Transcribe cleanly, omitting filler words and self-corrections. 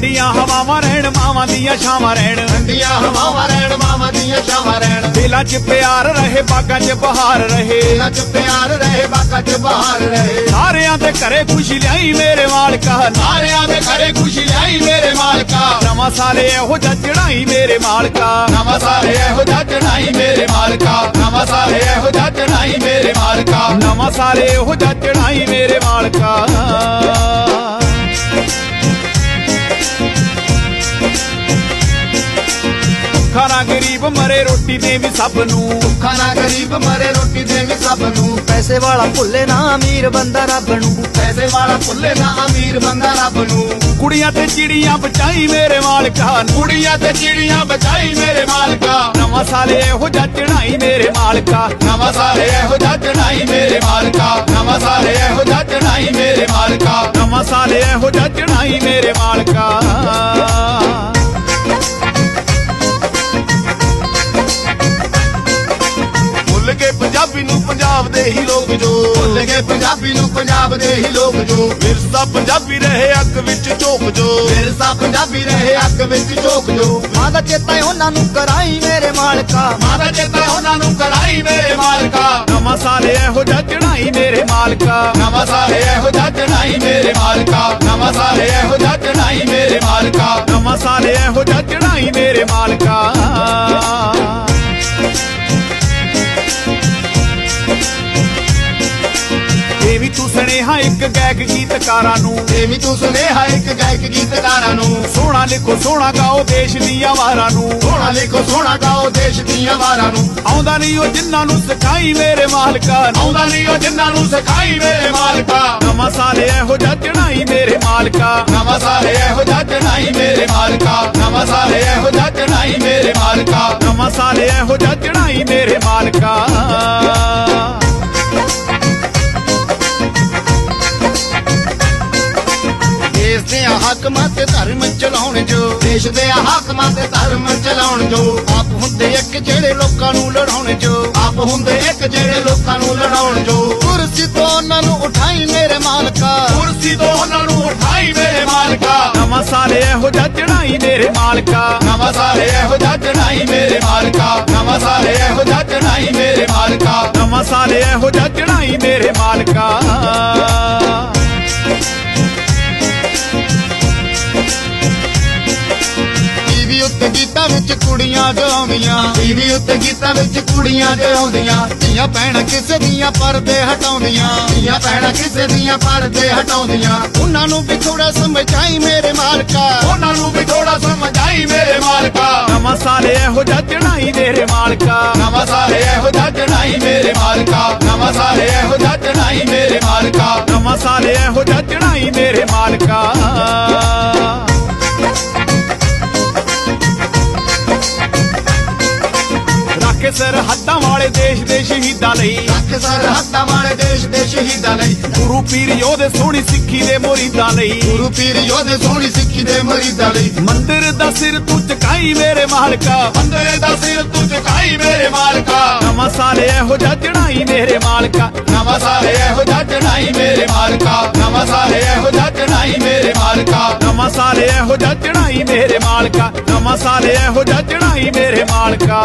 ਠੰਡੀਆਂ ਹਵਾਵਾਂ ਰਹਿਣ ਮਾਵਾਂ ਦੀਆਂ ਛਾਵਾਂ ਰਹਿਣ ਠੰਡੀਆਂ ਹਵਾਵਾਂ ਰਹਿਣ ਮਾਵਾਂ ਦੀਆਂ ਛਾਵਾਂ ਰਹਿਣ ਦਿਲਾਂ 'ਚ ਪਿਆਰ ਰਹੇ ਬਾਗਾਂ 'ਚ ਬਹਾਰ ਰਹੇ ਦਿਲਾਂ 'ਚ ਪਿਆਰ ਰਹੇ ਬਾਗਾਂ 'ਚ ਬਹਾਰ ਰਹੇ ਸਾਰਿਆਂ ਦੇ ਘਰੇ ਖੁਸ਼ੀ ਲਿਆਈ ਮੇਰੇ ਮਾਲਕਾ ਸਾਰਿਆਂ ਦੇ ਘਰੇ ਖੁਸ਼ੀ ਲਿਆਈ ਮੇਰੇ ਮਾਲਕਾ ਨਵਾਂ ਸਾਲ ਇਹੋ ਜਿਹਾ ਚੜਾਈ ਮੇਰੇ ਮਾਲਕਾ ਨਵਾਂ ਸਾਲ ਇਹੋ ਜਿਹਾ ਚੜਾਈ ਮੇਰੇ ਮਾਲਕਾ ਨਵਾਂ ਸਾਲ ਇਹੋ ਜਿਹਾ ਚੜਾਈ ਮੇਰੇ ਮਾਲਕਾ ਨਵਾਂ ਸਾਲ ਇਹੋ ਜਿਹਾ ਚੜਾਈ ਮੇਰੇ ਮਾਲਕਾ ਖਾਣਾ ਗਰੀਬ ਮਰੇ ਰੋਟੀ ਦੇ ਵੀ ਸਭ ਨੂੰ ਖਾਣਾ ਗਰੀਬ ਮਰੇ ਰੋਟੀ ਦੇ ਵੀ ਸਭ ਨੂੰ ਪੈਸੇ ਵਾਲਾ ਭੁੱਲੇ ਨਾ ਅਮੀਰ ਬੰਦਾ ਰੱਬ ਨੂੰ ਪੈਸੇ ਵਾਲਾ ਭੁੱਲੇ ਨਾ ਅਮੀਰ ਬੰਦਾ ਰੱਬ ਨੂੰ ਕੁੜੀਆਂ ਤੇ ਚਿੜੀਆਂ ਬਚਾਈ ਮੇਰੇ ਮਾਲਕਾ ਕੁੜੀਆਂ ਤੇ ਚਿੜੀਆਂ ਬਚਾਈ ਮੇਰੇ ਮਾਲਕਾ ਨਵਾਂ ਸਾਲ ਇਹੋ ਜਿਹਾ ਚੜਾਈ ਮੇਰੇ ਮਾਲਕਾ ਨਵਾਂ ਸਾਲ ਇਹੋ ਜਿਹਾ ਚੜਾਈ ਮੇਰੇ ਮਾਲਕਾ ਨਵਾਂ ਸਾਲ ਇਹੋ ਜਿਹਾ ਚੜਾਈ ਮੇਰੇ ਮਾਲਕਾ ਨਵਾਂ ਸਾਲ ਇਹੋ ਜਿਹਾ ਚੜਾਈ ਮੇਰੇ ਮਾਲਕਾ ਭੁੱਲ ਗਏ ਪੰਜਾਬੀ ਨੂੰ ਪੰਜਾਬ ਦੇ ਹੀ ਲੋਕ ਜੋ ਭੁੱਲ ਗਏ ਪੰਜਾਬੀ ਨੂੰ ਪੰਜਾਬ ਦੇ ਹੀ ਲੋਕ ਜੋ ਵਿਰਸਾ ਪੰਜਾਬੀ ਰਹੇ ਅੱਗ ਵਿੱਚ ਝੋਕ ਜੋ ਵਿਰਸਾ ਪੰਜਾਬੀ ਰਹੇ ਅੱਗ ਵਿੱਚ ਝੋਕ ਜੋ ਮਾਂ ਦਾ ਚੇਤਾ ਉਹਨਾਂ ਨੂੰ ਕਰਾਈ ਮੇਰੇ ਮਾਲਕਾ ਮਾਂ ਦਾ ਚੇਤਾ ਉਹਨਾਂ ਨੂੰ ਕਰਾਈ ਮੇਰੇ ਮਾਲਕਾ ਨਵਾਂ ਸਾਲ ਇਹੋ ਜਿਹਾ ਚੜਾਈ ਮੇਰੇ ਮਾਲਕਾ ਨਵਾਂ ਸਾਲ ਇਹੋ ਜਿਹਾ ਚੜਾਈ ਮੇਰੇ ਮਾਲਕਾ ਨਵਾਂ ਸਾਲ ਇਹੋ ਜਿਹਾ ਚੜਾਈ ਮੇਰੇ ਮਾਲਕਾ ਨਵਾਂ ਸਾਲ ਇਹੋ ਜਿਹਾ ਚੜਾਈ ਮੇਰੇ ਮਾਲਕਾ ਇਹ ਵੀ ਤੂੰ ਸੁਨੇਹਾ ਇੱਕ ਗਾਇਕ ਗੀਤਕਾਰਾਂ ਨੂੰ ਇਹ ਵੀ ਤੂੰ ਸੁਨੇਹਾ ਇੱਕ ਗਾਇਕ ਗੀਤਕਾਰਾਂ ਨੂੰ ਸੋਹਣਾ ਲਿਖੋ ਸੋਹਣਾ ਗਾਓ ਦੇਸ਼ ਦੀਆਂ ਵਾਰਾਂ ਨੂੰ ਸੋਹਣਾ ਲਿਖੋ ਸੋਹਣਾ ਗਾਓ ਦੇਸ਼ ਦੀਆਂ ਵਾਰਾਂ ਨੂੰ ਆਉਂਦਾ ਨਹੀਂ ਉਹ ਜਿਨ੍ਹਾਂ ਨੂੰ ਸਿਖਾਈ ਮੇਰੇ ਮਾਲਕਾ ਆਉਂਦਾ ਨਹੀਂ ਉਹ ਜਿਨ੍ਹਾਂ ਨੂੰ ਸਿਖਾਈ ਮੇਰੇ ਮਾਲਕਾ ਨਵਾਂ ਸਾਲ ਇਹੋ ਜਿਹਾ ਚੜਾਈ ਮੇਰੇ ਮਾਲਕਾ ਨਵਾਂ ਸਾਲ ਇਹੋ ਜਿਹਾ ਚੜਾਈ ਮੇਰੇ ਮਾਲਕਾ ਨਵਾਂ ਸਾਲ ਇਹੋ ਜਿਹਾ ਚੜਾਈ ਮੇਰੇ ਮਾਲਕਾ ਨਵਾਂ ਸਾਲ ਇਹੋ ਜਿਹਾ ਚੜਾਈ ਮੇਰੇ ਮਾਲਕਾ ਦੇਸ਼ ਦੇ ਹਾਕਮਾਂ ਤੇ ਧਰਮ ਚਲਾਉਣ ਜੋ ਦੇਸ਼ ਦੇ ਹਾਕਮਾਂ ਤੇ ਧਰਮ ਚਲਾਉਣ ਜੋ ਆਪ ਹੁੰਦੇ ਇੱਕ ਜਿਹੜੇ ਲੋਕਾਂ ਨੂੰ ਲੜਾਉਣ ਜੋ ਆਪ ਹੁੰਦੇ ਇੱਕ ਜਿਹੜੇ ਲੋਕਾਂ ਨੂੰ ਲੜਾਉਣ ਜੋ ਕੁਰਸੀ ਤੋਂ ਉਹਨਾਂ ਨੂੰ ਉਠਾਈ ਮੇਰੇ ਮਾਲਕਾ ਕੁਰਸੀ ਤੋਂ ਉਹਨਾਂ ਨੂੰ ਉਠਾਈ ਮੇਰੇ ਮਾਲਕਾ ਨਵਾਂ ਸਾਲ ਇਹੋ ਜਿਹਾ ਚੜਾਈ ਮੇਰੇ ਮਾਲਕਾ ਨਵਾਂ ਸਾਲ ਇਹੋ ਜਿਹਾ ਚੜਾਈ ਮੇਰੇ ਮਾਲਕਾ ਨਵਾਂ ਸਾਲ ਇਹੋ ਜਿਹਾ ਚੜਾਈ ਮੇਰੇ ਮਾਲਕਾ ਨਵਾਂ ਸਾਲ ਇਹੋ ਜਿਹਾ ਚੜਾਈ ਮੇਰੇ ਮਾਲਕਾ ਟੀਵੀ ਉੱਤੇ ਗੀਤਾਂ ਵਿੱਚ ਕੁੜੀਆਂ ਗਾਉਂਦੀਆਂ ਟੀਵੀ ਉੱਤੇ ਗੀਤਾਂ ਵਿੱਚ ਕੁੜੀਆਂ ਗਾਉਂਦੀਆਂ ਧੀਆਂ ਭੈਣਾਂ ਕਿਸੇ ਦੀਆਂ ਪਰਦੇ ਹਟਾਉਂਦੀਆਂ ਧੀਆਂ ਭੈਣਾਂ ਕਿਸੇ ਦੀਆਂ ਪਰਦੇ ਹਟਾਉਂਦੀਆਂ ਉਹਨਾਂ ਨੂੰ ਵੀ ਥੋੜਾ ਸਮਝਾਈ ਮੇਰੇ ਮਾਲਕਾ ਉਹਨਾਂ ਨੂੰ ਵੀ ਥੋੜਾ ਸਮਝਾਈ ਮੇਰੇ ਮਾਲਕਾ ਨਵਾਂ ਸਾਲ ਇਹੋ ਜਿਹਾ ਚੜਾਈ ਮੇਰੇ ਮਾਲਕਾ ਨਵਾਂ ਸਾਲ ਇਹੋ ਜਿਹਾ ਚੜਾਈ ਮੇਰੇ ਮਾਲਕਾ ਨਵਾਂ ਸਾਲ ਇਹੋ ਜਿਹਾ ਚੜਾਈ ਮੇਰੇ ਮਾਲਕਾ ਨਵਾਂ ਸਾਲ ਇਹੋ ਜਿਹਾ ਚੜਾਈ ਮੇਰੇ ਮਾਲਕਾ ਰੱਖ ਸਰਹੱਦਾਂ ਵਾਲੇ ਦੇਸ਼ ਦੇ ਸ਼ਹੀਦਾਂ ਲਈ ਰੱਖ ਸਰਹੱਦਾਂ ਵਾਲੇ ਦੇਸ਼ ਦੇ ਸ਼ਹੀਦਾਂ ਲਈ ਗੁਰੂ ਪੀਰ ਯੋਧੇ ਸੋਹਣੀ ਸਿੱਖੀ ਦੇ ਮੁਰੀਦਾਂ ਲਈ ਗੁਰੂ ਪੀਰ ਯੋਧੇ ਸੋਹਣੀ ਸਿੱਖੀ ਦੇ ਮਰੀਦਾਂ ਲਈ ਮੰਦਿਰ ਦਾ ਸਿਰ ਤੂੰ ਝੁਕਾਈ ਮੇਰੇ ਮਾਲਕਾ ਮੰਦਿਰ ਦਾ ਸਿਰ ਤੂੰ ਝੁਕਾਈ ਮੇਰੇ ਮਾਲਕਾ ਨਵਾਂ ਸਾਲ ਇਹੋ ਜਿਹਾ ਚੜਾਈ ਮੇਰੇ ਮਾਲਕਾ ਨਵਾਂ ਸਾਲ ਇਹੋ ਜਿਹਾ ਚੜਾਈ ਮੇਰੇ ਮਾਲਕਾ ਨਵਾਂ ਸਾਲ ਇਹੋ ਜਿਹਾ ਚੜਾਈ ਮੇਰੇ ਮਾਲਕਾ ਨਵਾਂ ਸਾਲ ਇਹੋ ਜਿਹਾ ਚੜਾਈ ਮੇਰੇ ਮਾਲਕਾ ਨਵਾਂ ਸਾਲ ਇਹੋ ਜਿਹਾ ਚੜਾਈ ਮੇਰੇ ਮਾਲਕਾ